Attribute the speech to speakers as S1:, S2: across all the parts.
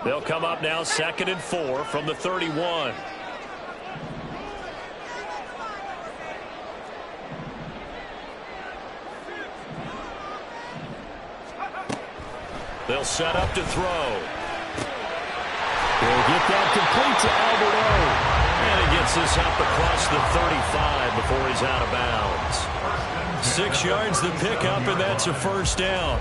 S1: They'll come up now 2nd and 4 from the 31. They'll set up to throw.
S2: They'll get that complete to Albert O.
S1: And he gets this up across the 35 before he's out of bounds. 6 yards the pickup, and that's a first down.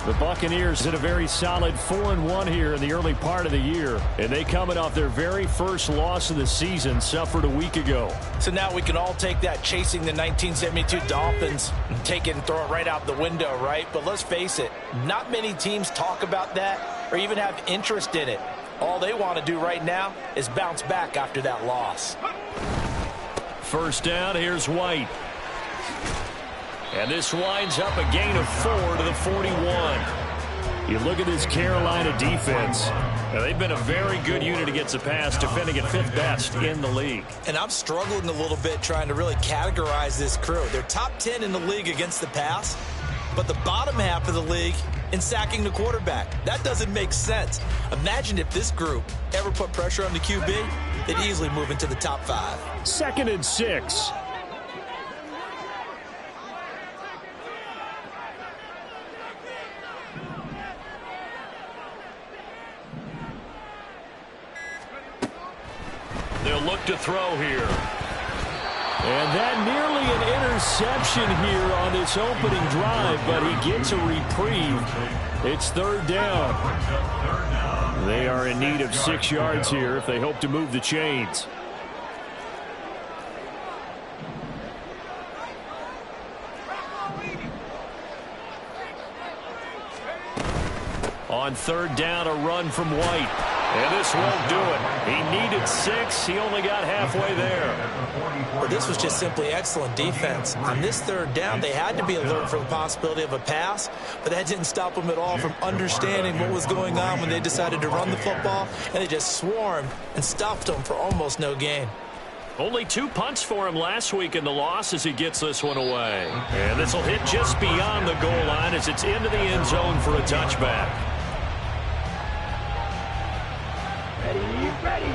S2: The Buccaneers did a very solid 4-1 here in the early part of the year. And they coming off their very first loss of the season, suffered a week ago.
S3: So now we can all take that chasing the 1972 Dolphins and take it and throw it right out the window, right? But let's face it, not many teams talk about that or even have interest in it. All they want to do right now is bounce back after that loss.
S1: First down, here's White. And this winds up a gain of 4 to the 41.
S2: You look at this Carolina defense.
S1: Now, they've been a very good unit against the pass, defending at 5th best in the league.
S3: And I'm struggling a little bit trying to really categorize this crew. They're top 10 in the league against the pass, but the bottom half of the league in sacking the quarterback. That doesn't make sense. Imagine if this group ever put pressure on the QB, they'd easily move into the top 5.
S2: 2nd and 6.
S1: They'll look to throw here.
S2: And that nearly an interception here on this opening drive, but he gets a reprieve. It's 3rd down. They are in need of 6 yards here if they hope to move the chains.
S1: On 3rd down, a run from White. And this won't do it. He needed 6. He only got halfway there.
S3: Well, this was just simply excellent defense. On this 3rd down, they had to be alert for the possibility of a pass, but that didn't stop them at all from understanding what was going on when they decided to run the football, and they just swarmed and stopped them for almost no gain.
S1: Only 2 punts for him last week in the loss as he gets this one away. And this will hit just beyond the goal line as it's into the end zone for a touchback.
S4: Ready.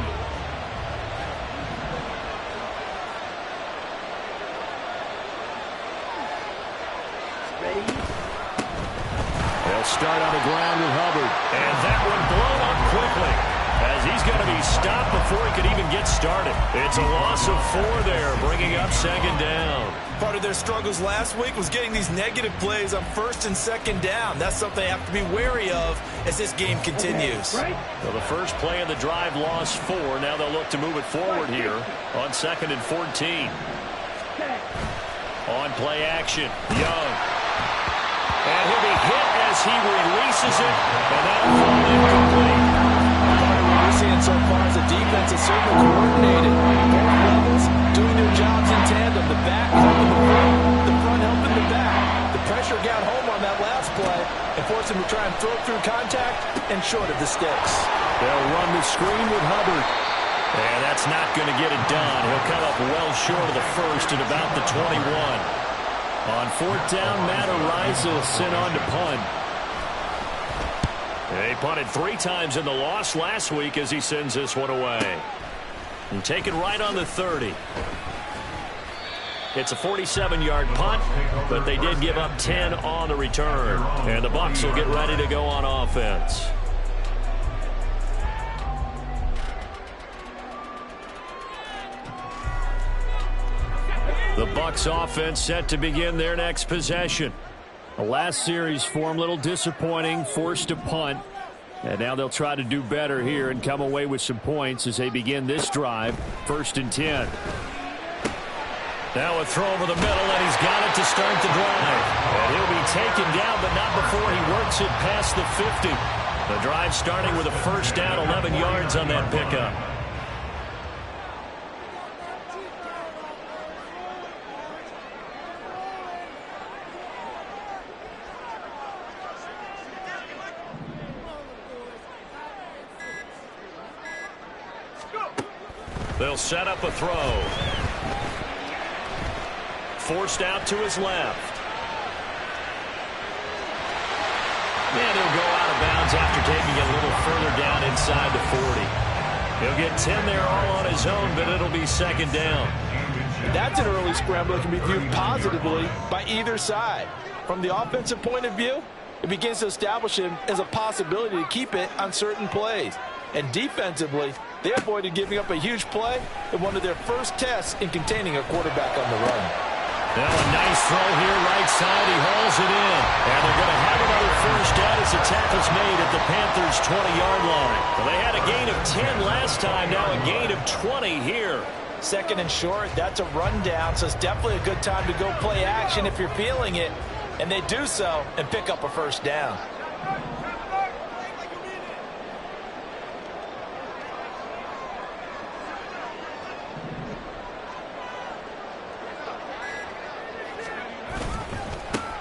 S2: They'll start on the ground with Hubbard.
S1: And that one blown up quickly as he's going to be stopped before he could even get started. It's a loss of 4 there, bringing up 2nd down.
S3: Part of their struggles last week was getting these negative plays on 1st and 2nd down. That's something they have to be wary of as this game continues.
S1: Well, the first play of the drive lost 4. Now they'll look to move it forward here on 2nd and 14. On play action, Young. And he'll be hit as he releases it, and that'll fall incomplete.
S3: What we're seeing so far is the defense is certainly coordinated. Both levels doing their jobs in tandem. The back helping the front helping the back. The pressure got home on that last play and forced him to try and throw through contact and short of the sticks.
S2: They'll run the screen with Hubbard.
S1: And that's not going to get it done. He'll come up well short of the first at about the 21. On 4th down, Matt Ariza sent on to punt. They punted 3 times in the loss last week as he sends this one away. And taken right on the 30. It's a 47-yard punt, but they did give up 10 on the return. And the Bucs will get ready to go on offense. The Bucs offense set to begin their next possession.
S2: The last series for them, a little disappointing, forced to punt. And now they'll try to do better here and come away with some points as they begin this drive. 1st and 10.
S1: Now a throw over the middle, and he's got it to start the drive. And he'll be taken down, but not before he works it past the 50. The drive starting with a first down, 11 yards on that pickup. They'll set up a throw. Forced out to his left. And he'll go out of bounds after taking it a little further down inside the 40. He'll get 10 there all on his own, but it'll be second down.
S3: That's an early scramble that can be viewed positively by either side. From the offensive point of view, it begins to establish him as a possibility to keep it on certain plays. And defensively, they avoided giving up a huge play in one of their first tests in containing a quarterback on the run.
S1: Now a nice throw here, right side. He hauls it in. And they're going to have another first down as the tackle's made at the Panthers' 20-yard line. Well, they had a gain of 10 last time, now a gain of 20 here.
S3: Second and short, that's a rundown, so it's definitely a good time to go play action if you're feeling it. And they do so and pick up a first down.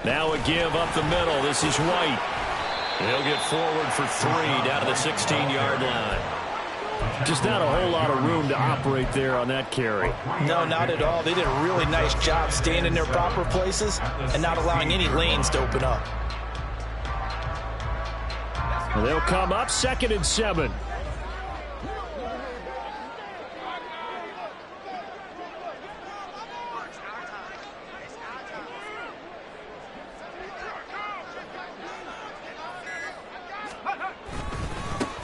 S1: Now a give up the middle. This is White. He'll get forward for 3 down to the 16-yard line.
S2: Just not a whole lot of room to operate there on that carry.
S3: No, not at all. They did a really nice job staying in their proper places and not allowing any lanes to open up.
S2: And they'll come up 2nd and 7.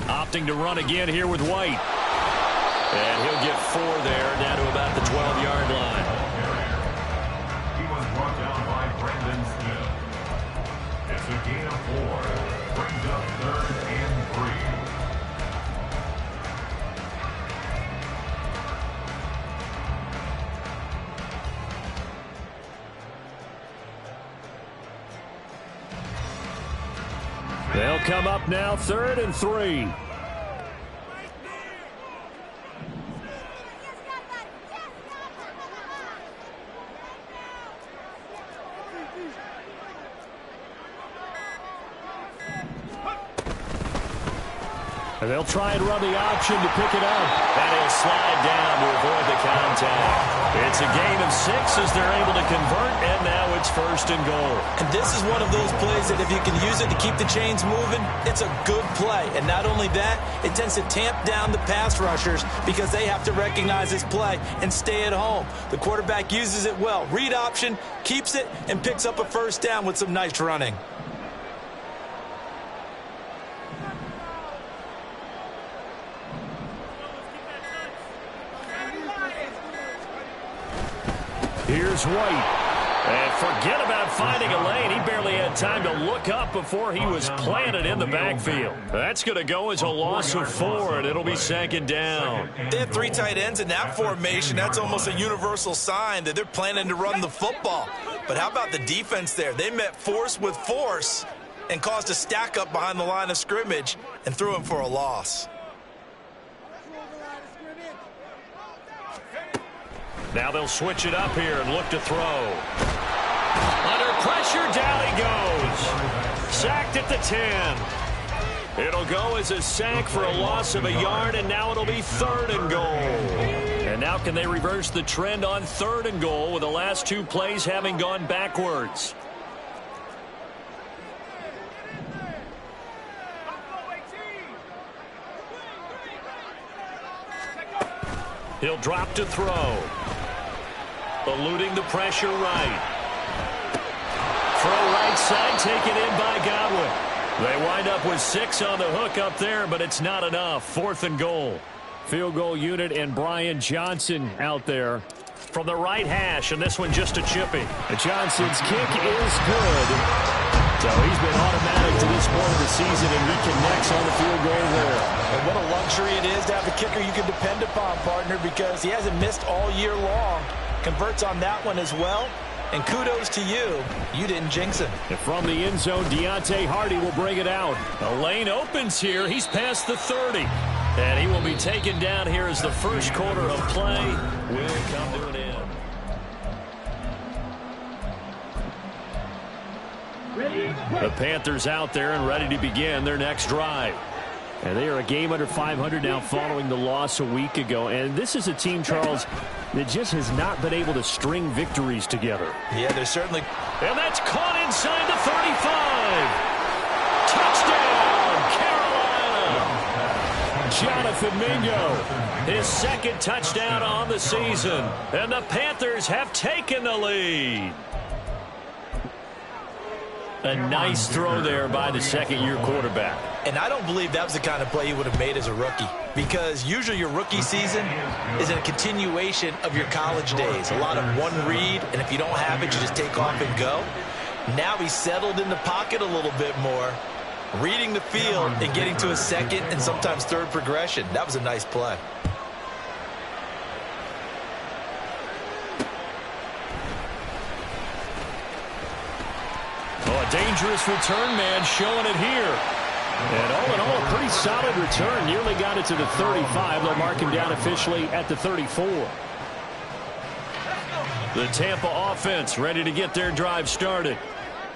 S1: Opting to run again here with White. And he'll get 4 there, down to about the 12-yard line.
S4: He was brought down by Brandon Smith. It's a gain of 4. Brings up 3rd and 3.
S2: They'll come up now 3rd and 3. And they'll try and run the option to pick it up.
S1: And he'll slide down to avoid the contact. It's a gain of 6 as they're able to convert, and now it's 1st and goal.
S3: And this is one of those plays that if you can use it to keep the chains moving, it's a good play. And not only that, it tends to tamp down the pass rushers because they have to recognize this play and stay at home. The quarterback uses it well. Read option, keeps it, and picks up a first down with some nice running.
S2: Here's White.
S1: And forget about finding a lane. He barely had time to look up before he was planted in the backfield. That's going to go as a loss of 4, and it'll be 2nd down.
S3: They have 3 tight ends in that formation. That's almost a universal sign that they're planning to run the football. But how about the defense there? They met force with force and caused a stack up behind the line of scrimmage and threw him for a loss.
S1: Now they'll switch it up here and look to throw. Under pressure, down he goes. Sacked at the 10. It'll go as a sack for a loss of a yard, and now it'll be 3rd and goal. And now can they reverse the trend on 3rd and goal with the last 2 plays having gone backwards? He'll drop to throw. Eluding the pressure right. Throw right side, taken in by Godwin. They wind up with 6 on the hook up there, but it's not enough. 4th and goal.
S2: Field goal unit and Brian Johnson out there.
S1: From the right hash, and this one just a chipping.
S2: Johnson's kick is good. So he's been automatic to this point of the season, and he connects on the field goal there.
S3: And what a luxury it is to have a kicker you can depend upon, partner, because he hasn't missed all year long. Converts on that one as well. And kudos to you. You didn't jinx him.
S2: And from the end zone, Deontay Hardy will bring it out.
S1: The lane opens here. He's past the 30. And he will be taken down here as the first quarter of play will come to an end.
S2: The Panthers out there and ready to begin their next drive. And they are a game under 500 now following the loss a week ago. And this is a team, Charles, that just has not been able to string victories together.
S3: Yeah, they're certainly...
S1: And that's caught inside the 35.
S2: Touchdown, Carolina! Jonathan Mingo, his second touchdown on the season. And the Panthers have taken the lead. A nice throw there by the second-year quarterback.
S3: And I don't believe that was the kind of play he would have made as a rookie, because usually your rookie season is a continuation of your college days. A lot of one read, and if you don't have it, you just take off and go. Now he's settled in the pocket a little bit more, reading the field and getting to a second and sometimes third progression. That was a nice play.
S2: Oh, a dangerous return man showing it here. And all in all, a pretty solid return. Nearly got it to the 35. They'll mark him down officially at the 34. The Tampa offense ready to get their drive started.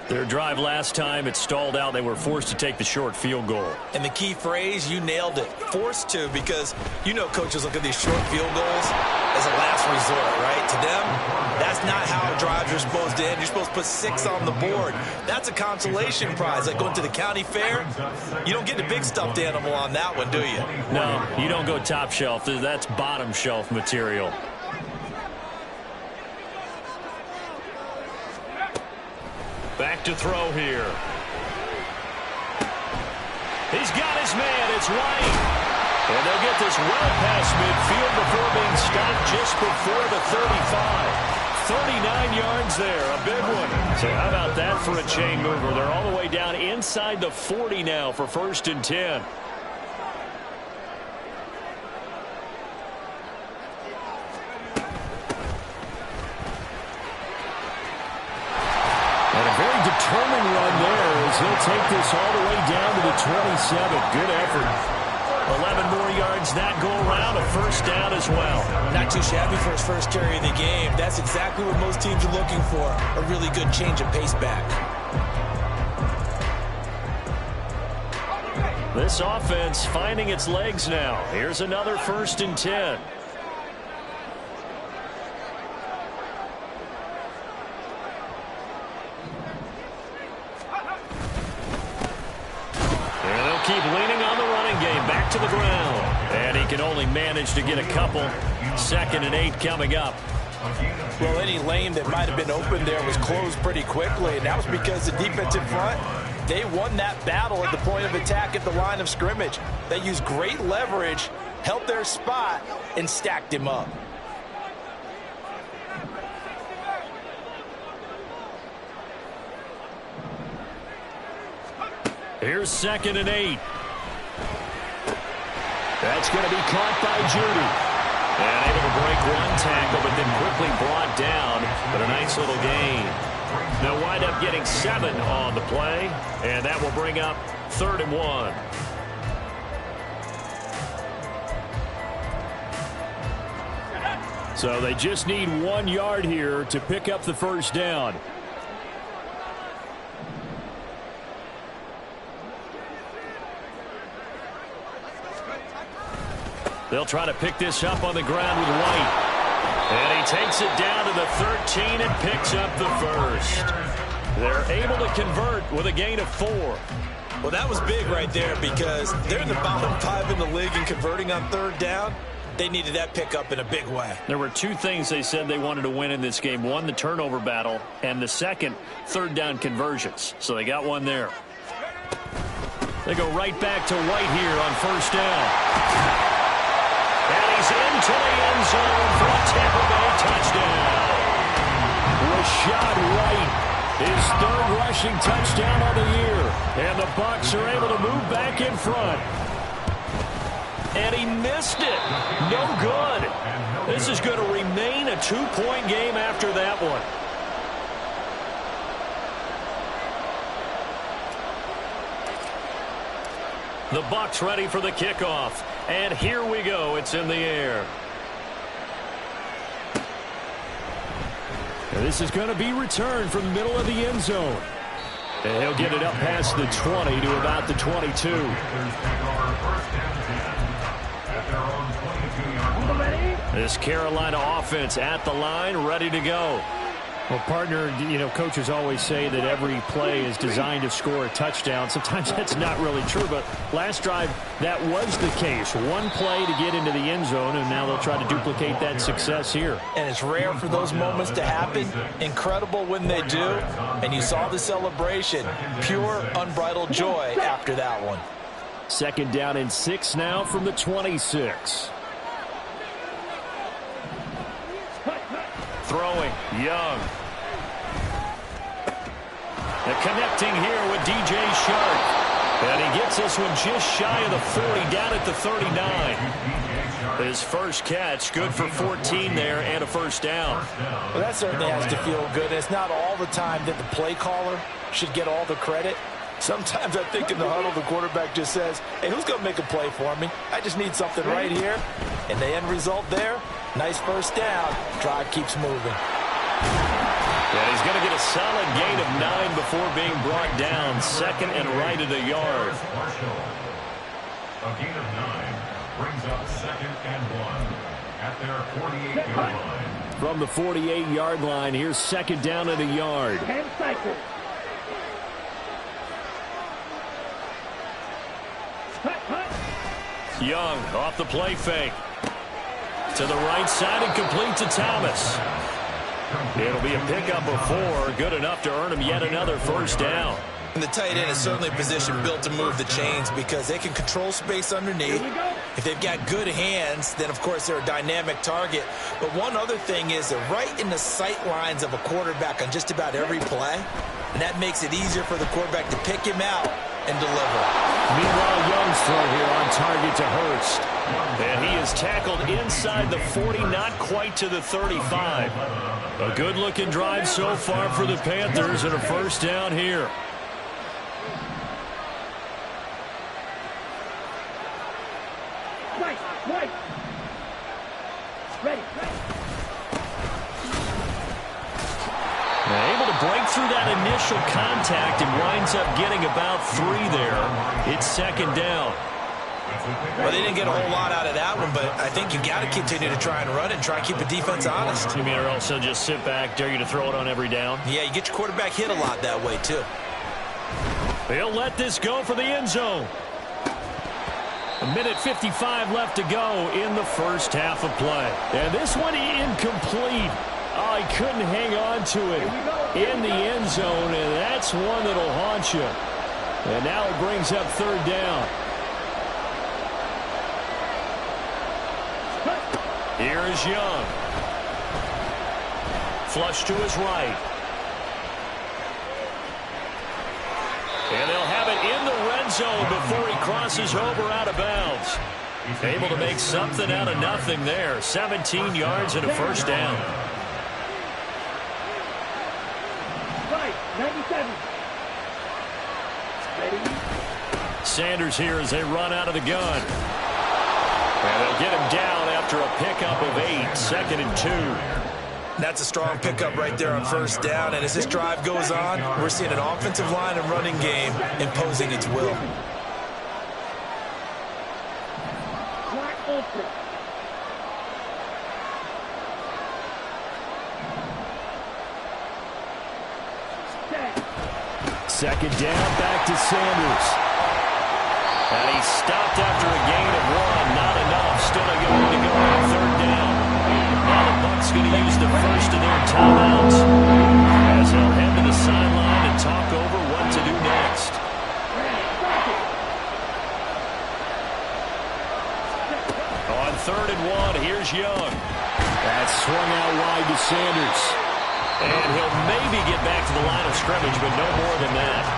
S2: Their drive last time, it stalled out. They were forced to take the short field goal.
S3: And the key phrase, you nailed it. Forced to, because you know coaches look at these short field goals as a last resort, right? To them, that's not how drives are supposed to end. You're supposed to put 6 on the board. That's a consolation prize. Like going to the county fair, you don't get the big stuffed animal on that one, do you?
S2: No, you don't go top shelf. That's bottom shelf material. Back to throw here. He's got his man. It's White. And they'll get this well past midfield before being stopped just before the 35. 39 yards there. A big one. So how about that for a chain mover? They're all the way down inside the 40 now for 1st and 10. Determined run there as he'll take this all the way down to the 27. Good effort. 11 more yards that go around. A 1st down as well.
S3: Not too shabby for his first carry of the game. That's exactly what most teams are looking for. A really good change of pace back.
S2: This offense finding its legs now. Here's another 1st and 10. Keep leaning on the running game. Back to the ground. And he can only manage to get a couple. 2nd and 8 coming up.
S3: Well, any lane that might have been open there was closed pretty quickly, and that was because the defensive front, they won that battle at the point of attack at the line of scrimmage. They used great leverage, held their spot, and stacked him up.
S2: Here's 2nd and 8. That's going to be caught by Judy. And able to break one tackle, but then quickly brought down. But a nice little gain. They'll wind up getting 7 on the play. And that will bring up 3rd and 1. So they just need 1 yard here to pick up the 1st down. They'll try to pick this up on the ground with White. And he takes it down to the 13 and picks up the 1st. They're able to convert with a gain of 4.
S3: Well, that was big right there because they're in the bottom 5 in the league in converting on 3rd down. They needed that pickup in a big way.
S2: There were 2 things they said they wanted to win in this game. One, the turnover battle, and the second, 3rd down conversions. So they got one there. They go right back to White here on 1st down. And he's into the end zone for a Tampa Bay touchdown. Rashad White, his 3rd rushing touchdown of the year. And the Bucs are able to move back in front. And he missed it. No good. This is going to remain a 2-point game after that one. The Bucs ready for the kickoff. And here we go. It's in the air. And this is going to be returned from the middle of the end zone. And he'll get it up past the 20 to about the 22. This Carolina offense at the line, ready to go. Well, partner, you know, coaches always say that every play is designed to score a touchdown. Sometimes that's not really true, but last drive, that was the case. One play to get into the end zone, and now they'll try to duplicate that success here.
S3: And it's rare for those moments to happen. Incredible when they do. And you saw the celebration. Pure, unbridled joy after that one.
S2: 2nd down and 6 now from the 26.
S1: Throwing, Young. And connecting here with DJ Shark. And he gets this one just shy of the 40, down at the 39. His first catch, good for 14 there and a first down.
S3: Well, that certainly has to feel good. It's not all the time that the play caller should get all the credit. Sometimes I think in the huddle, the quarterback just says, hey, who's going to make a play for me? I just need something right here. And the end result there, nice first down. Drive keeps moving.
S1: And he's going to get a solid gain of 9 before being brought down. 2nd and right at a yard.
S4: A gain of 9 brings up 2nd and 1 at their 48-yard line.
S2: From the 48-yard line, here's 2nd down at a yard.
S1: Young off the play fake. To the right side and complete to Thomas. It'll be a pickup of 4. Good enough to earn him yet another first down.
S3: And the tight end is certainly a position built to move the chains because they can control space underneath. If they've got good hands, then, of course, they're a dynamic target. But one other thing is they're right in the sight lines of a quarterback on just about every play. And that makes it easier for the quarterback to pick him out and deliver.
S2: Meanwhile, Young's throw here on target to Hurst.
S1: And he is tackled inside the 40, not quite to the 35. A good-looking drive so far for the Panthers and a first down here. Able to break through that initial contact and winds up getting about 3 there. It's 2nd down.
S3: Well, they didn't get a whole lot out of that one, but I think you got to continue to try and run and try and keep the defense honest.
S1: You mean, or also just sit back, dare you to throw it on every down?
S3: Yeah, you get your quarterback hit a lot that way, too.
S1: They'll let this go for the end zone. 1:55 left to go in the first half of play.
S2: And this one incomplete. Oh, he couldn't hang on to it in the end zone, and that's one that'll haunt you. And now it brings up 3rd down.
S1: Here is Young. Flush to his right. And they'll have it in the red zone before he crosses over out of bounds. Able to make something out of nothing there. 17 yards and a first down.
S5: 97.
S1: Sanders here as they run out of the gun. And they'll get him down after a pickup of 8. 2nd and 2.
S3: That's a strong pickup right there on first down. And as this drive goes on, we're seeing an offensive line and running game imposing its will.
S2: Second down, back to Sanders.
S1: And he stopped after a gain of 1. Not enough. Still a yard to go on 3rd down. Now the Bucs going to use the first of their timeouts as they'll head to the sideline and talk over what to do next. On 3rd and 1, here's Young.
S2: That swung out wide to Sanders.
S1: And he'll maybe get back to the line of scrimmage, but no more than that.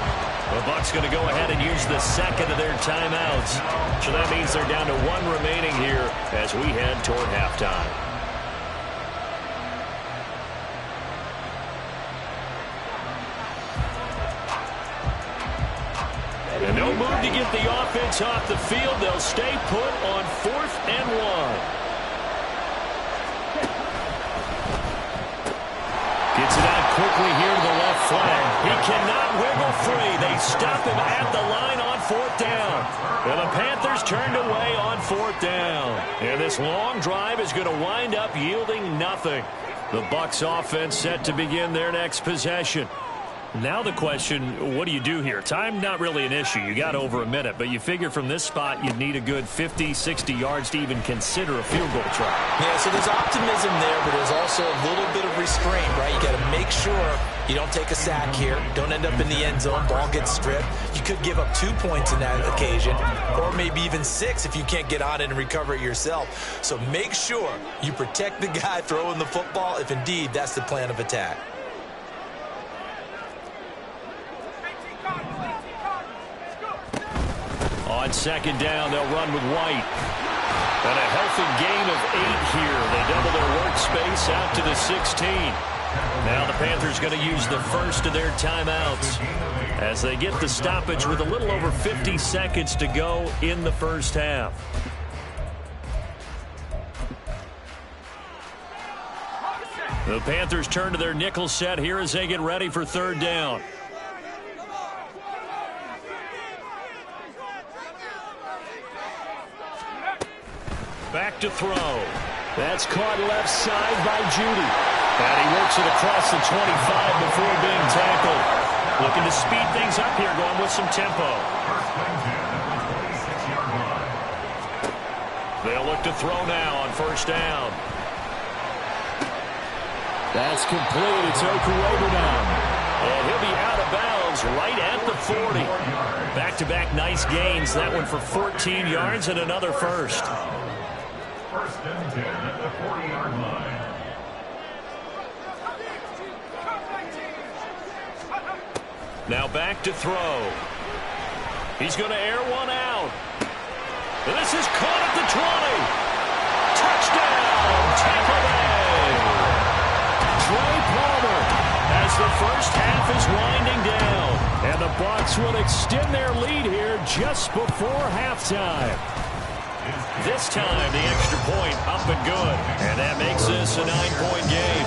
S1: The Bucs going to go ahead and use the second of their timeouts. So that means they're down to 1 remaining here as we head toward halftime. And no move to get the offense off the field. They'll stay put on 4th and 1. Gets it out quickly here to the left flank. He cannot wiggle free. They stop him at the line on 4th down. And the Panthers turned away on 4th down. And this long drive is going to wind up yielding nothing.
S2: The Bucs offense set to begin their next possession. Now the question, what do you do here? Time, not really an issue. You got over a minute, but you figure from this spot you'd need a good 50, 60 yards to even consider a field goal try.
S3: Yeah, so there's optimism there, but there's also a little bit of restraint, right? You got to make sure you don't take a sack here. Don't end up in the end zone. Ball gets stripped. You could give up 2 points in that occasion, or maybe even 6 if you can't get on it and recover it yourself. So make sure you protect the guy throwing the football if indeed that's the plan of attack.
S2: On second down, they'll run with White. And a healthy gain of 8 here. They double their workspace out to the 16. Now the Panthers going to use the first of their timeouts as they get the stoppage with a little over 50 seconds to go in the first half. The Panthers turn to their nickel set here as they get ready for third down. Back to throw. That's caught left side by Judy. And he works it across the 25 before being tackled. Looking to speed things up here, going with some tempo. They'll look to throw now on first down. That's complete. It's Okuwebe now. And he'll be out of bounds right at the 40. Back-to-back nice gains. That one for 14 yards and another first.
S4: First and 10 at the 40-yard line.
S2: Now back to throw. He's going to air one out. This is caught at the 20. Touchdown, Tampa Bay. Trey Palmer as the first half is winding down. And the Bucs will extend their lead here just before halftime. This time, the extra point up and good. And that makes this a 9-point game.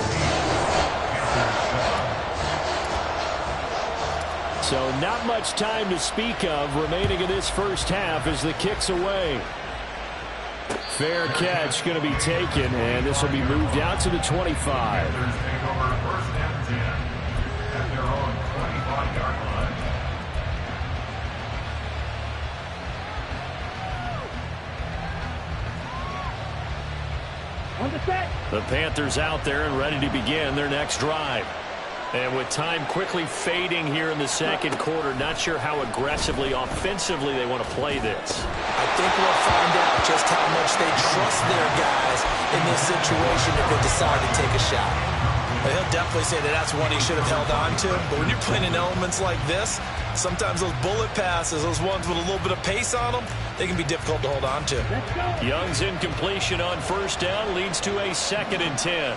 S2: So not much time to speak of remaining in this first half as the kick's away. Fair catch going to be taken, and this will be moved out to the 25. The Panthers out there and ready to begin their next drive. And with time quickly fading here in the second quarter, not sure how aggressively, offensively they want to play this.
S3: I think we'll find out just how much they trust their guys in this situation if they decide to take a shot. Well, he'll definitely say that that's one he should have held on to. But when you're playing in elements like this, sometimes those bullet passes, those ones with a little bit of pace on them, they can be difficult to hold on to.
S2: Young's incompletion on first down leads to a 2nd and 10.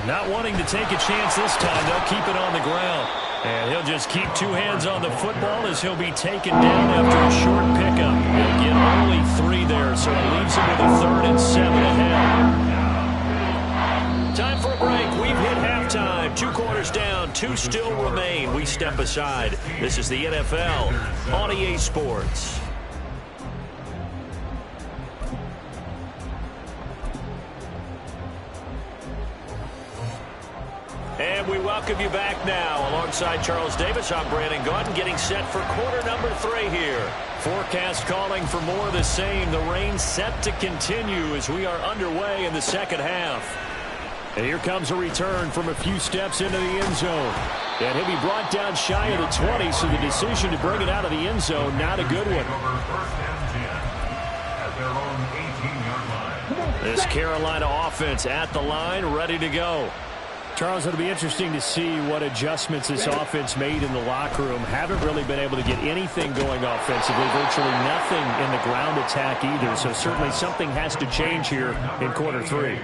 S2: Not wanting to take a chance this time, they'll keep it on the ground. And he'll just keep 2 hands on the football as he'll be taken down after a short pickup. He'll get only 3 there, so it leaves him with a 3rd and 7 ahead. Time for a break. We've hit halftime. 2 quarters down, 2 still remain. We step aside. This is the NFL on EA Sports. And we welcome you back now. Alongside Charles Davis, I'm Brandon Gaudin, getting set for quarter number 3 here. Forecast calling for more of the same. The rain set to continue as we are underway in the second half. And here comes a return from a few steps into the end zone. And he'll be brought down shy of the 20, so the decision to bring it out of the end zone, not a good one. This Carolina offense at the line, ready to go. Charles, it'll be interesting to see what adjustments this offense made in the locker room. Haven't really been able to get anything going offensively, virtually nothing in the ground attack either. So certainly something has to change here in quarter 3.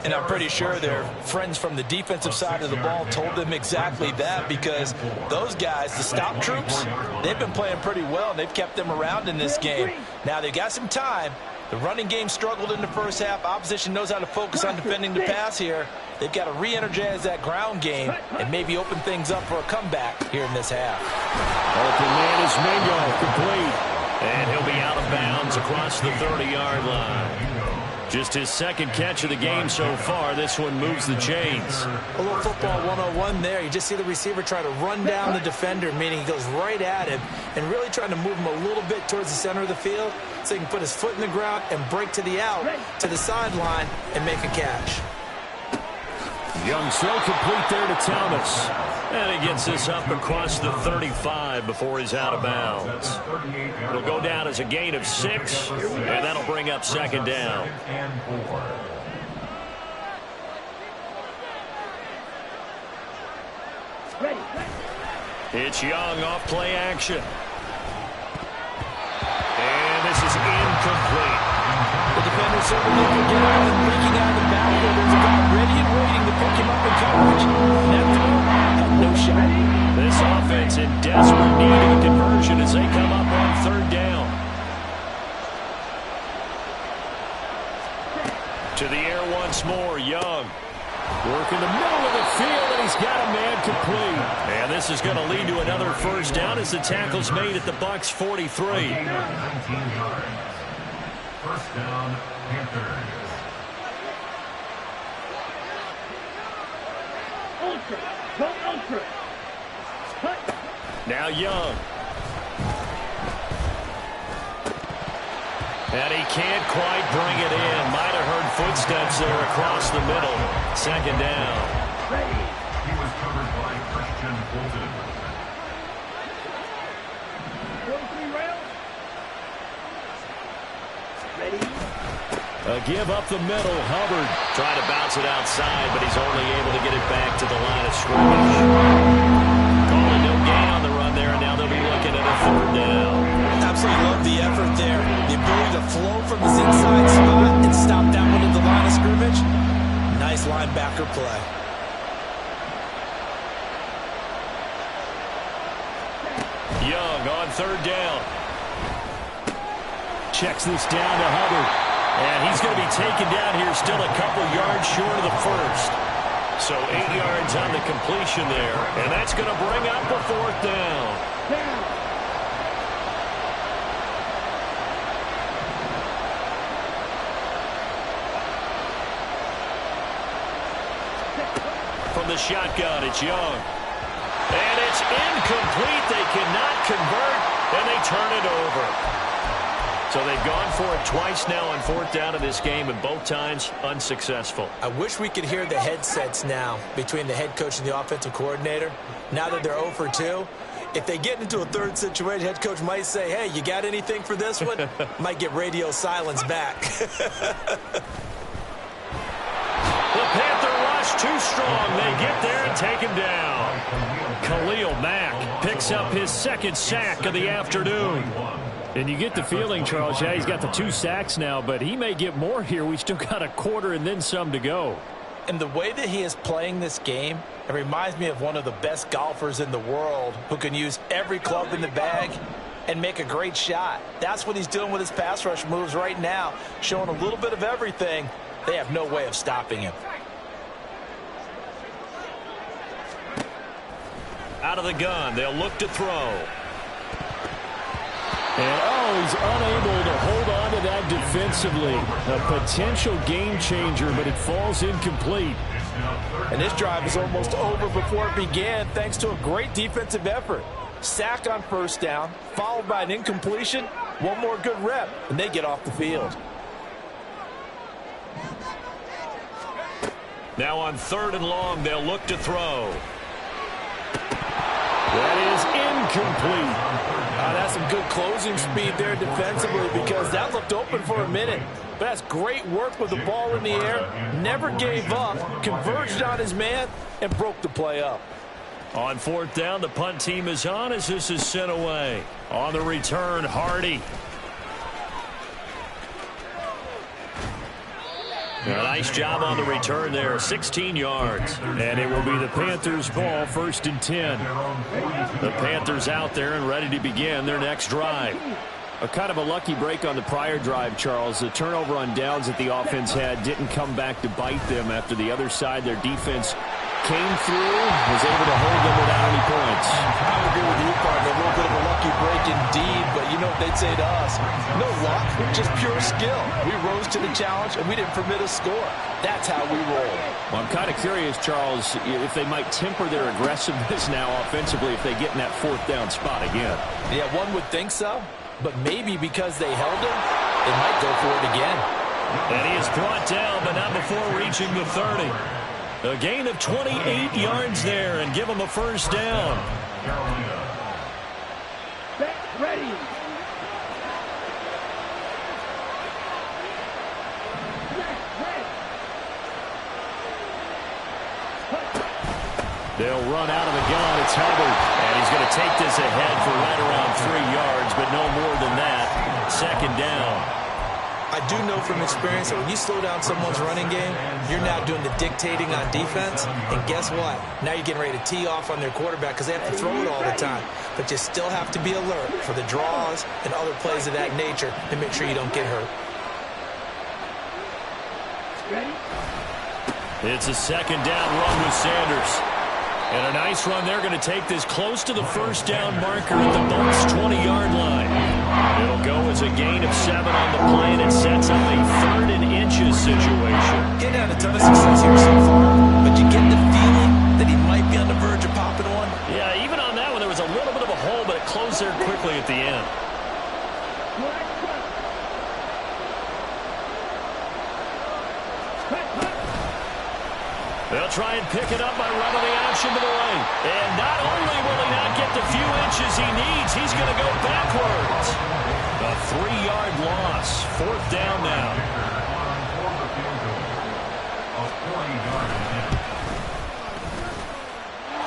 S3: And I'm pretty sure their friends from the defensive side of the ball told them exactly that, because those guys, the stop troops, they've been playing pretty well, and they've kept them around in this game. Now they've got some time. The running game struggled in the first half. Opposition knows how to focus on defending the pass here. They've got to re-energize that ground game and maybe open things up for a comeback here in this half.
S2: Open man is Mingo, complete. And he'll be out of bounds across the 30-yard line. Just his second catch of the game so far. This one moves the chains.
S3: A little football 101 there. You just see the receiver try to run down the defender, meaning he goes right at him and really trying to move him a little bit towards the center of the field so he can put his foot in the ground and break to the out, to the sideline, and make a catch.
S2: Young throw complete there to Thomas. And he gets this up across the 35 before he's out of bounds. It'll go down as a gain of 6, and that'll bring up second down. It's Young off play action. And this is incomplete.
S3: The defender certainly looking to get out and leaking out of the backfield. There's a guy ready and waiting to pick him up in coverage. That throw had no shot.
S2: This offense in desperate need of a conversion as they come up on third down. To the air once more, Young. Working the middle of the field, and he's got a man complete. And this is going to lead to another first down as the tackle's made at the Bucs 43.
S4: 19 yards. First down, Panthers.
S2: Now Young. And he can't quite bring it in. Might have heard footsteps there across the middle. Second down.
S4: He was covered by Christian Bolton.
S2: A give up the middle. Hubbard trying to bounce it outside, but he's only able to get it back to the line of scrimmage. Calling no gain on the run there, and now they'll be looking at a third down.
S3: Absolutely love the effort there. The ability to flow from his inside spot and stop that one at the line of scrimmage. Nice linebacker play.
S2: Young on third down. Checks this down to Hubbard. And he's going to be taken down here still a couple yards short of the first. So 8 yards on the completion there. And that's going to bring up a fourth down. From the shotgun, it's Young. And it's incomplete. They cannot convert, and they turn it over. So they've gone for it twice now on fourth down of this game, and both times unsuccessful.
S3: I wish we could hear the headsets now between the head coach and the offensive coordinator. Now that they're 0 for 2, if they get into a third situation, head coach might say, hey, you got anything for this one? Might get radio silence back.
S2: The Panther rush too strong. They get there and take him down. Khalil Mack picks up his second sack of the afternoon. And you get the feeling, Charles, yeah, he's got the 2 sacks now, but he may get more here. We still got a quarter and then some to go.
S3: And the way that he is playing this game, it reminds me of one of the best golfers in the world who can use every club in the bag and make a great shot. That's what he's doing with his pass rush moves right now, showing a little bit of everything. They have no way of stopping him.
S2: Out of the gun, they'll look to throw. And, he's unable to hold on to that defensively. A potential game changer, but it falls incomplete.
S3: And this drive is almost over before it began, thanks to a great defensive effort. Sack on first down, followed by an incompletion. One more good rep, and they get off the field.
S2: Now on third and long, they'll look to throw. That is incomplete.
S3: That's some good closing speed there defensively because that looked open for a minute. But that's great work with the ball in the air. Never gave up, converged on his man, and broke the play up.
S2: On fourth down, the punt team is on as this is sent away. On the return, Hardy. A nice job on the return there, 16 yards. And it will be the Panthers' ball, 1st and 10. The Panthers out there and ready to begin their next drive. A kind of a lucky break on the prior drive, Charles. The turnover on downs that the offense had didn't come back to bite them after the other side. Their defense came through, was able to hold them without any points.
S3: I would agree with you, partner. A little bit of a lucky break indeed, but you know what they'd say to us? No luck, just pure skill. We rose to the challenge, and we didn't permit a score. That's how we roll.
S2: Well, I'm kind of curious, Charles, if they might temper their aggressiveness now offensively if they get in that fourth down spot again. Yeah,
S3: one would think so, but maybe because they held him, they might go for it again.
S1: And he is brought down, but not before reaching the 30. A gain of 28 yards there and give him a first down.
S5: Ready.
S2: They'll run out of the gun. It's Hubbard.
S1: And he's going to take this ahead for right around 3 yards, but no more than that. Second down.
S3: I do know from experience that when you slow down someone's running game, you're now doing the dictating on defense. And guess what? Now you're getting ready to tee off on their quarterback because they have to throw it all the time. But you still have to be alert for the draws and other plays of that nature and make sure you don't get hurt.
S1: It's a second down run with Sanders. And a nice run. They're going to take this close to the first down marker at the Bucs' 20-yard line. It'll go as a gain of 7 on the play, and it sets up a 3rd and inches situation.
S3: Getting out a ton of success here so far, but you get the feeling that he might be on the verge of popping one.
S1: Yeah, even on that one, there was a little bit of a hole, but it closed there quickly at the end. They'll try and pick it up by running the option to the lane. And not only will he not get the few inches he needs, he's going to go backwards. A 3-yard loss. 4th down now.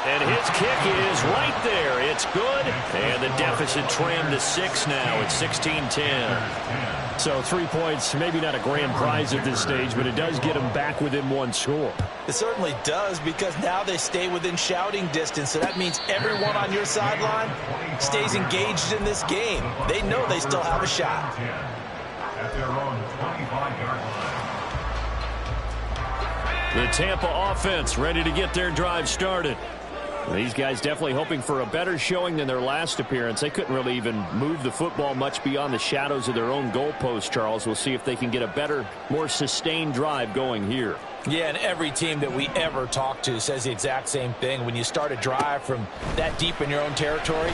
S1: And his kick is right there. It's good. And the deficit trimmed to 6 now. It's 16-10.
S2: So 3 points, maybe not a grand prize at this stage, but it does get them back within 1 score.
S3: It certainly does, because now they stay within shouting distance. So that means everyone on your sideline stays engaged in this game. They know they still have a shot.
S4: At their own 25-yard line.
S1: The Tampa offense ready to get their drive started.
S2: These guys definitely hoping for a better showing than their last appearance. They couldn't really even move the football much beyond the shadows of their own goalpost, Charles. We'll see if they can get a better, more sustained drive going here.
S3: Yeah, and every team that we ever talk to says the exact same thing. When you start a drive from that deep in your own territory,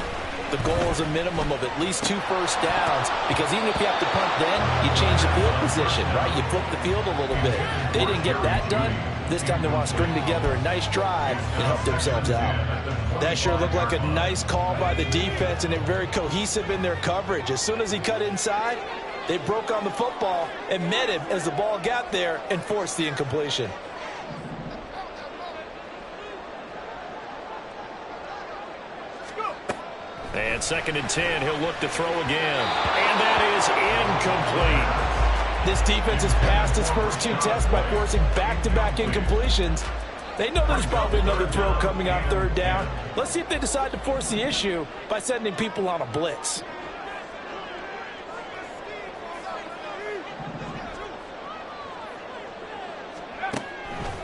S3: the goal is a minimum of at least 2 first downs, because even if you have to punt then, you change the field position, right? You flip the field a little bit. They didn't get that done. This time they want to string together a nice drive and help themselves out. That sure looked like a nice call by the defense, and they're very cohesive in their coverage. As soon as he cut inside, they broke on the football and met him as the ball got there and forced the incompletion.
S1: And 2nd and 10, he'll look to throw again. And that is incomplete.
S3: This defense has passed its first 2 tests by forcing back-to-back incompletions. They know there's probably another throw coming on 3rd down. Let's see if they decide to force the issue by sending people on a blitz.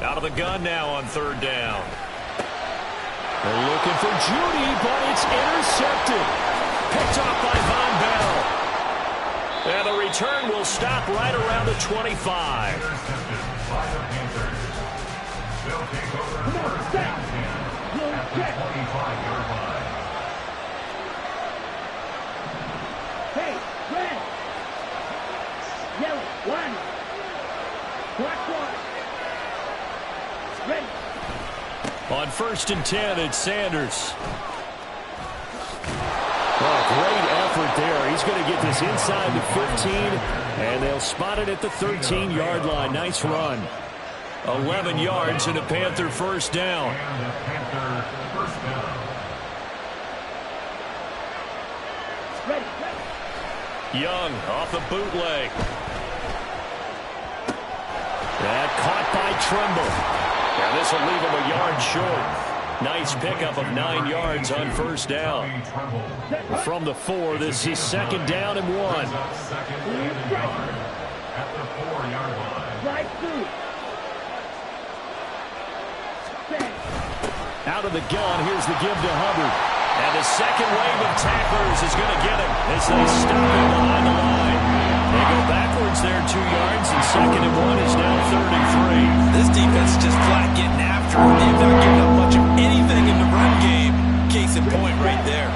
S1: Out of the gun now on 3rd down.
S2: They're looking for Judy, but it's intercepted.
S1: Picked off by Von Bell. And the return will stop right around the 25.
S4: They'll take over first and 10 at the 25-yard line.
S5: Hey, red. Yellow, 1. Black 1. Ready.
S1: On 1st and 10, it's Sanders.
S2: Oh, great effort there. He's going to get this inside the 15, and they'll spot it at the 13-yard line. Nice run.
S1: 11 yards and a Panther first down.
S4: And the Panther first down.
S5: Ready.
S1: Young off the bootleg.
S2: That caught by Trimble.
S1: And this will leave him a yard short. Nice pickup of 9 yards on first down.
S2: From the 4, this is 2nd down and 1.
S4: Second and a yard at the 4-yard line.
S5: Right through. Stand.
S2: Out of the gun, here's the give to Hubbard.
S1: And the second wave of tacklers is going to get him as they stop him behind the line. They go backwards there 2 yards, and 2nd and 1 is now 3rd and 3.
S3: This defense is just flat getting after him. They've not given up much of anything in the run game. Case in point right there.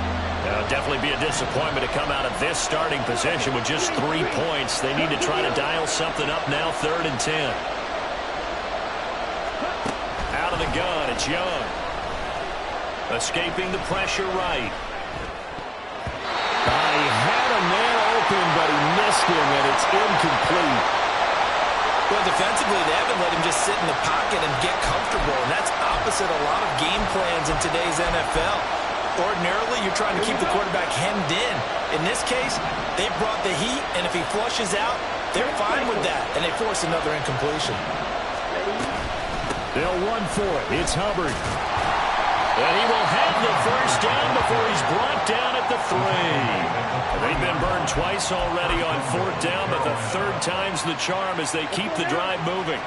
S1: Definitely be a disappointment to come out of this starting position with just 3 points. They need to try to dial something up now, 3rd and 10. Out of the gun, it's Young. Escaping the pressure right.
S2: He had a man open, but he missed him, and it's incomplete.
S3: Well, defensively, they haven't let him just sit in the pocket and get comfortable, and that's opposite a lot of game plans in today's NFL. Ordinarily, you're trying to keep the quarterback hemmed in. In this case, they brought the heat, and if he flushes out, they're fine with that, and they force another incompletion.
S2: They'll run for it. It's Hubbard.
S1: And he will have the first down before he's brought down at the 3. They've been burned twice already on 4th down, but the 3rd time's the charm as they keep the drive moving.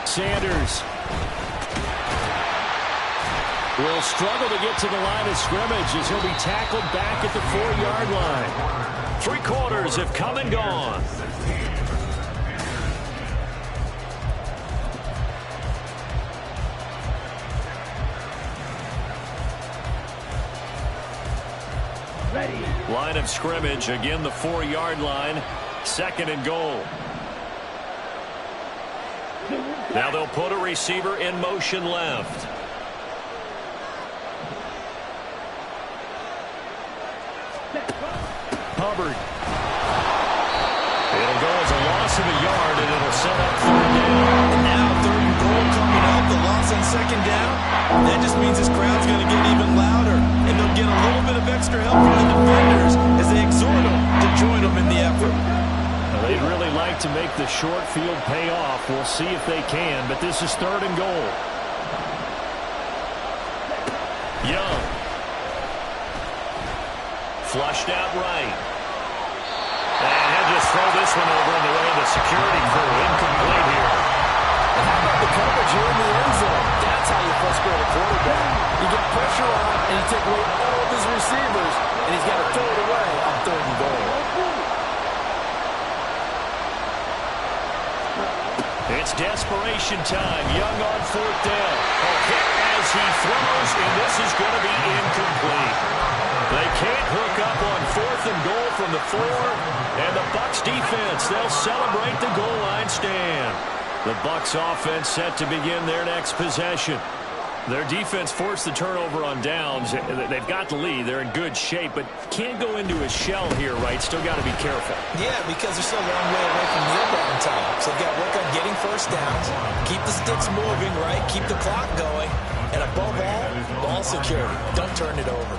S2: Sanders will struggle to get to the line of scrimmage as he'll be tackled back at the 4-yard line.
S1: 3 quarters have come and gone. Line of scrimmage, again the 4-yard line, 2nd and goal. Now they'll put a receiver in motion left.
S2: Hubbard.
S1: It'll go as a loss of a yard, and it'll set up 3rd down.
S3: And now 3rd and goal coming up, the loss on 2nd down. That just means this crowd's going to get even louder, and they'll get a little bit of extra help from the defenders as they exhort them to join them in the effort.
S2: They'd really like to make the short field pay off. We'll see if they can, but this is 3rd and goal.
S1: Young. Flushed out right. And he'll just throw this one over in the way of the security crew. Incomplete here.
S3: And how about the coverage here in the end zone? That's how you frustrate a quarterback. You get pressure on, and you take away all of his receivers, and he's got to throw it away on 3rd and goal.
S1: It's desperation time. Young on 4th down. A hit as he throws, and this is going to be incomplete. They can't hook up on 4th and goal from the 4. And the Bucs defense, they'll celebrate the goal line stand. The Bucs offense set to begin their next possession. Their defense forced the turnover on downs. They've got the lead. They're in good shape, but can't go into a shell here, right? Still got to be careful.
S3: Yeah, because they're still a long way away from the inbound time. So they've got to work on getting first downs, keep the sticks moving, right? Keep the clock going. And above all, ball security. Don't turn it over.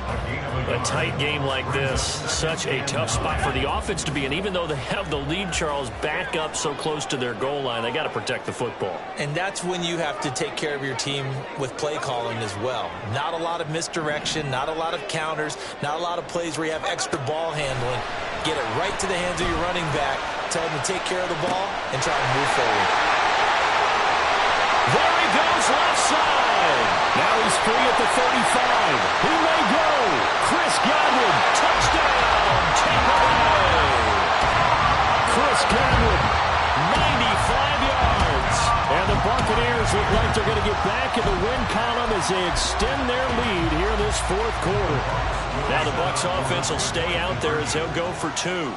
S1: A tight game like this, such a tough spot for the offense to be in. Even though they have the lead, Charles, back up so close to their goal line, they got to protect the football.
S3: And that's when you have to take care of your team with play calling as well. Not a lot of misdirection, not a lot of counters, not a lot of plays where you have extra ball handling. Get it right to the hands of your running back, tell him to take care of the ball, and try to move forward.
S1: There he goes, left side.
S2: Now he's free at the 35. He may go. Chris Godwin, touchdown, Tampa Bay. Chris Godwin, 95 yards. And the Buccaneers look like they're going to get back in the win column as they extend their lead here this 4th quarter.
S1: Now the Bucs offense will stay out there as they'll go for 2.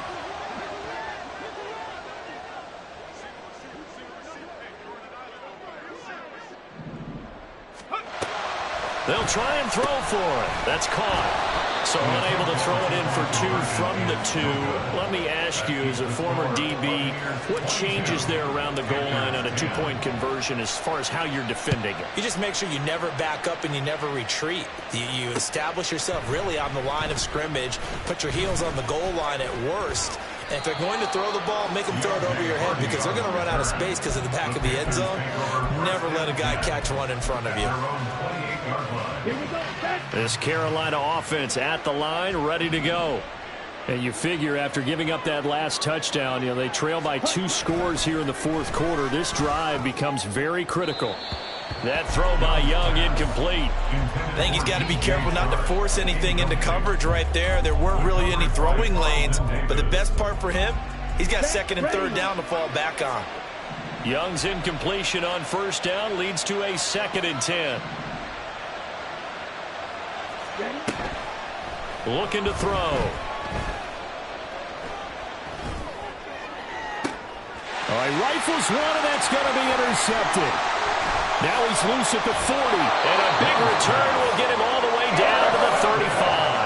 S1: They'll try and throw for it. That's caught. So unable to throw it in for 2 from the 2. Let me ask you, as a former DB, what changes there around the goal line on a 2-point conversion as far as how you're defending it?
S3: You just make sure you never back up and you never retreat. You establish yourself really on the line of scrimmage, put your heels on the goal line at worst. And if they're going to throw the ball, make them throw it over your head because they're going to run out of space because of the back of the end zone. Never let a guy catch one in front of you.
S1: This Carolina offense at the line, ready to go.
S2: And you figure after giving up that last touchdown, they trail by 2 scores here in the fourth quarter. This drive becomes very critical. That throw by Young incomplete.
S3: I think he's got to be careful not to force anything into coverage right there. There weren't really any throwing lanes, but the best part for him, he's got second and third down to fall back on.
S2: Young's incompletion on first down leads to a 2nd and 10. Looking to throw. All right, rifles one, and that's going to be intercepted. Now he's loose at the 40.
S1: And a big return will get him all the way down to the 35.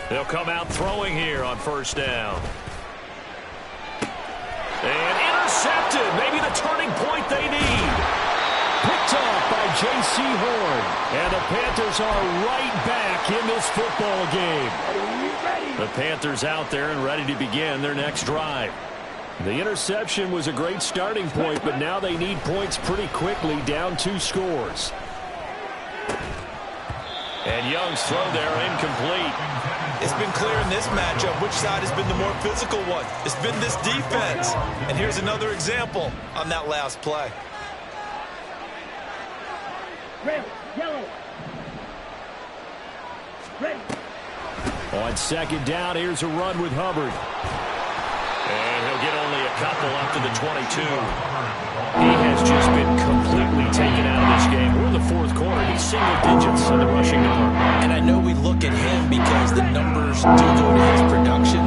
S1: They'll come out throwing here on first down. And intercepted. Maybe the turning point they need.
S2: Picked off by J.C. Horn. And the Panthers are right back in this football game. The Panthers out there and ready to begin their next drive. The interception was a great starting point, but now they need points pretty quickly, down 2 scores.
S1: And Young's throw there incomplete.
S3: It's been clear in this matchup which side has been the more physical one. It's been this defense. And here's another example on that last play.
S5: Red, yellow. Ready.
S2: On second down, here's a run with Hubbard.
S1: And he'll get only a couple up to the 22.
S2: He has just been completely taken out of this game. We're in the fourth quarter. He's single digits in the rushing department.
S3: And I know we look at him because the numbers do go to his production.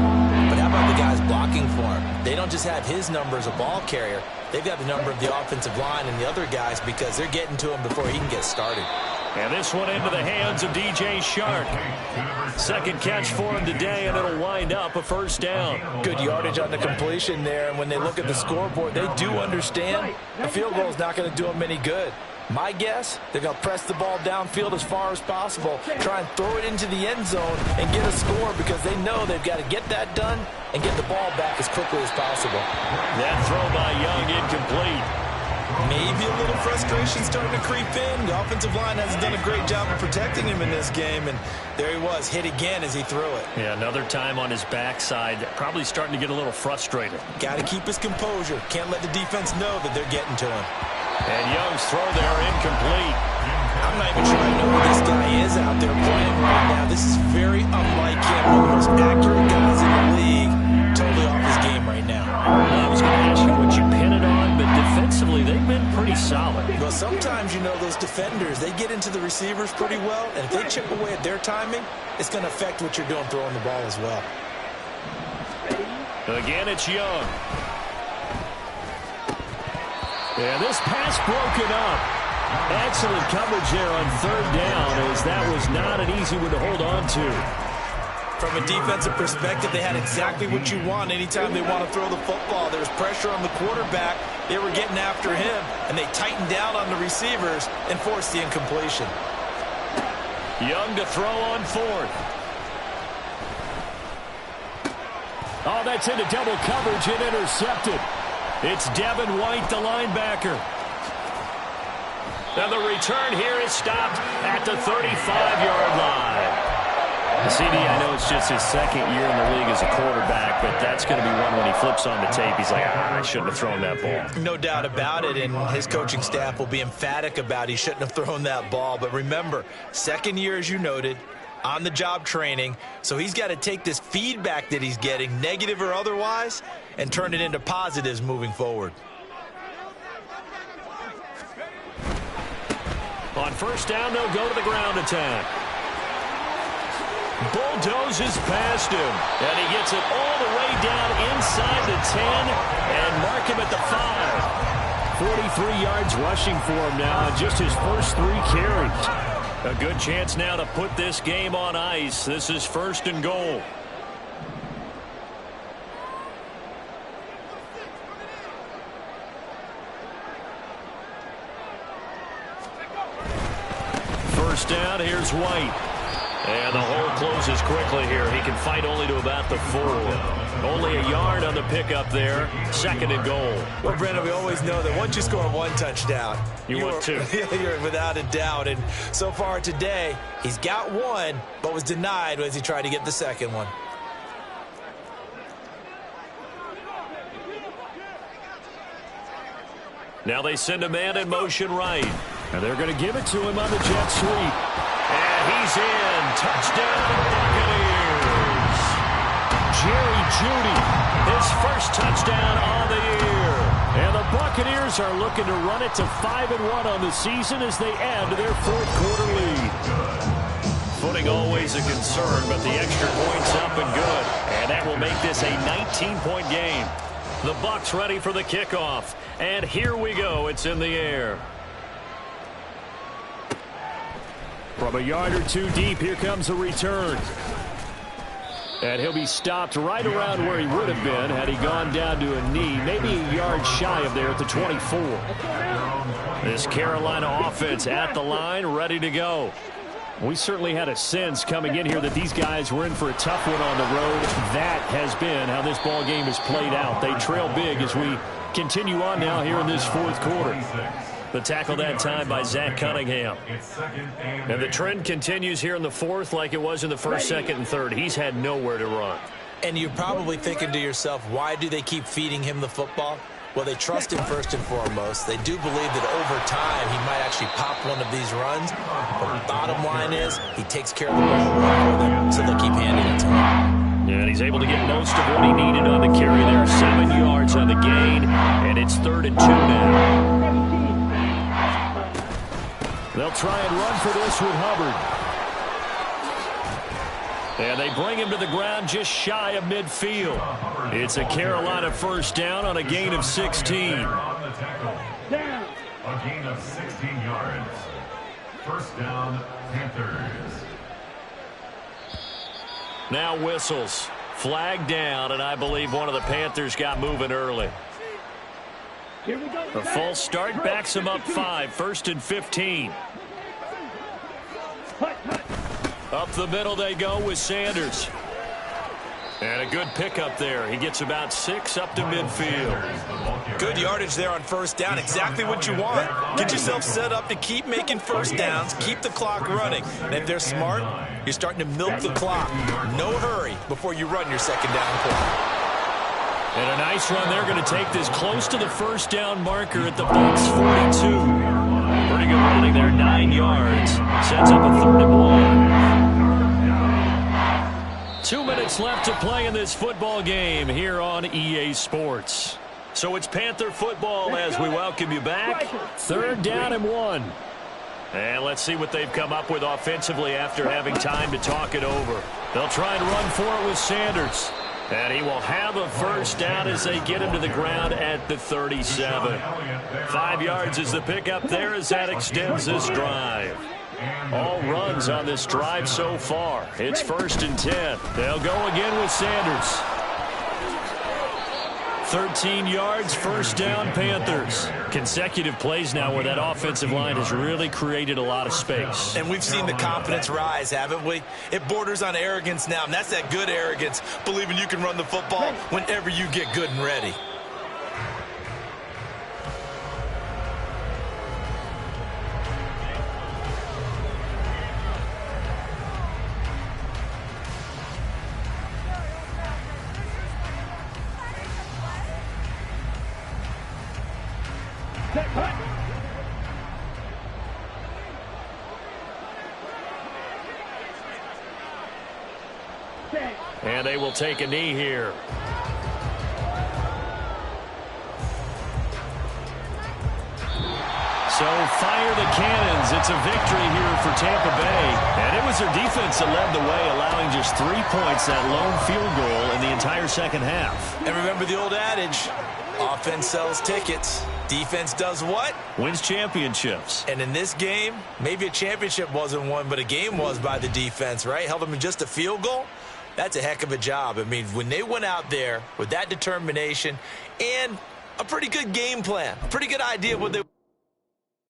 S3: But how about the guys blocking for him? They don't just have his number as a ball carrier. They've got the number of the offensive line and the other guys because they're getting to him before he can get started.
S2: And this one into the hands of D.J. Shark. Second catch for him today, and it'll wind up a first down.
S3: Good yardage on the completion there, and when they look at the scoreboard, they do understand a field goal is not going to do them any good. My guess, they're going to press the ball downfield as far as possible, try and throw it into the end zone and get a score because they know they've got to get that done and get the ball back as quickly as possible.
S2: That throw by Young incomplete.
S3: Maybe a little frustration starting to creep in. The offensive line hasn't done a great job of protecting him in this game, and there he was, hit again as he threw it.
S2: Yeah, another time on his backside, probably starting to get a little frustrated.
S3: Got to keep his composure. Can't let the defense know that they're getting to him.
S2: And Young's throw there incomplete.
S3: I'm not even sure I know who this guy is out there playing right now. This is very unlike him. One of the most accurate guys in the league. Totally off his game right now.
S2: I was going to ask you what you pin it on, but defensively they've been pretty solid.
S3: Well, sometimes, those defenders, they get into the receivers pretty well, and if they chip away at their timing, it's going to affect what you're doing throwing the ball as well.
S2: Again, it's Young. And this pass broken up. Excellent coverage there on third down, as that was not an easy one to hold on to.
S3: From a defensive perspective, they had exactly what you want anytime they want to throw the football. There was pressure on the quarterback. They were getting after him, and they tightened down on the receivers and forced the incompletion.
S2: Young to throw on fourth. Oh, that's into double coverage and intercepted. It's Devin White, the linebacker.
S1: And the return here is stopped at the 35-yard line.
S2: CD, I know it's just his second year in the league as a quarterback, but that's going to be one when he flips on the tape. He's like, I shouldn't have thrown that ball.
S3: No doubt about it, and his coaching staff will be emphatic about he shouldn't have thrown that ball. But remember, second year, as you noted, on-the-job training, so he's got to take this feedback that he's getting, negative or otherwise, and turn it into positives moving forward.
S2: On first down, they'll go to the ground attack. Bulldozes past him, and he gets it all the way down inside the 10 and mark him at the 5. 43 yards rushing for him now on just his first 3 carries. A good chance now to put this game on ice. This is first and goal. first down. Here's White. And the hole closes quickly here. He can fight only to about the 4. Only a yard on the pickup there. 2nd and goal.
S3: Well, Brandon, we always know that once you score 1 touchdown,
S2: you want 2.
S3: You're without a doubt. And so far today, he's got 1, but was denied as he tried to get the 2nd one.
S2: Now they send a man in motion right. And they're going to give it to him on the jet sweep. And he's in. Touchdown, Buccaneers. Jerry Jeudy, his first touchdown on the year. And the Buccaneers are looking to run it to 5-1 on the season as they add to their 4th quarter lead. Footing always a concern, but the extra point's up and good. And that will make this a 19-point game. The Bucs ready for the kickoff. And here we go. It's in the air. From a yard or 2 deep, here comes a return. And he'll be stopped right around where he would have been had he gone down to a knee, maybe a yard shy of there at the 24. This Carolina offense at the line, ready to go. We certainly had a sense coming in here that these guys were in for a tough one on the road. That has been how this ball game has played out. They trail big as we continue on now here in this 4th quarter. The tackle that time by Zach Cunningham. And the trend continues here in the 4th like it was in the 1st, 2nd, and 3rd. He's had nowhere to run.
S3: And you're probably thinking to yourself, why do they keep feeding him the football? Well, they trust him first and foremost. They do believe that over time he might actually pop one of these runs. But the bottom line is he takes care of the ball for them, so they'll keep handing it to him.
S2: And he's able to get most of what he needed on the carry there. 7 yards on the gain, and it's 3rd and 2 now. They'll try and run for this with Hubbard. And they bring him to the ground just shy of midfield. It's a Carolina first down on a gain of 16.
S4: A gain of 16 yards. First down, Panthers.
S2: Now whistles. Flag down, and I believe one of the Panthers got moving early. A false start backs him up 5. 1st and 15. Up the middle they go with Sanders. And a good pickup there. He gets about 6 up to midfield.
S3: Good yardage there on first down. Exactly what you want. Get yourself set up to keep making first downs. Keep the clock running. And if they're smart, you're starting to milk the clock. No hurry before you run your second down play.
S2: And a nice run. They're going to take this close to the first down marker at the Bucs 42. Pretty good running there. 9 yards. Sets up a 3rd and 1. 2 minutes left to play in this football game here on EA Sports. So it's Panther football as we welcome you back. 3rd down and 1. And let's see what they've come up with offensively after having time to talk it over. They'll try and run for it with Sanders. And he will have a first down as they get him to the ground at the 37. 5 yards is the pickup there as that extends this drive. All runs on this drive so far. It's 1st and 10. They'll go again with Sanders. 13 yards, first down, Panthers. Consecutive plays now where that offensive line has really created a lot of space.
S3: And we've seen the confidence rise, haven't we? It borders on arrogance now, and that's that good arrogance, believing you can run the football whenever you get good and ready.
S2: And they will take a knee here. So fire the cannons. It's a victory here for Tampa Bay. And it was their defense that led the way, allowing just 3 points, that lone field goal in the entire second half.
S3: And remember the old adage, offense sells tickets. Defense does what?
S2: Wins championships.
S3: And in this game, maybe a championship wasn't won, but a game was by the defense, right? Held them in just a field goal. That's a heck of a job. I mean, when they went out there with that determination and a pretty good game plan, a pretty good idea of what they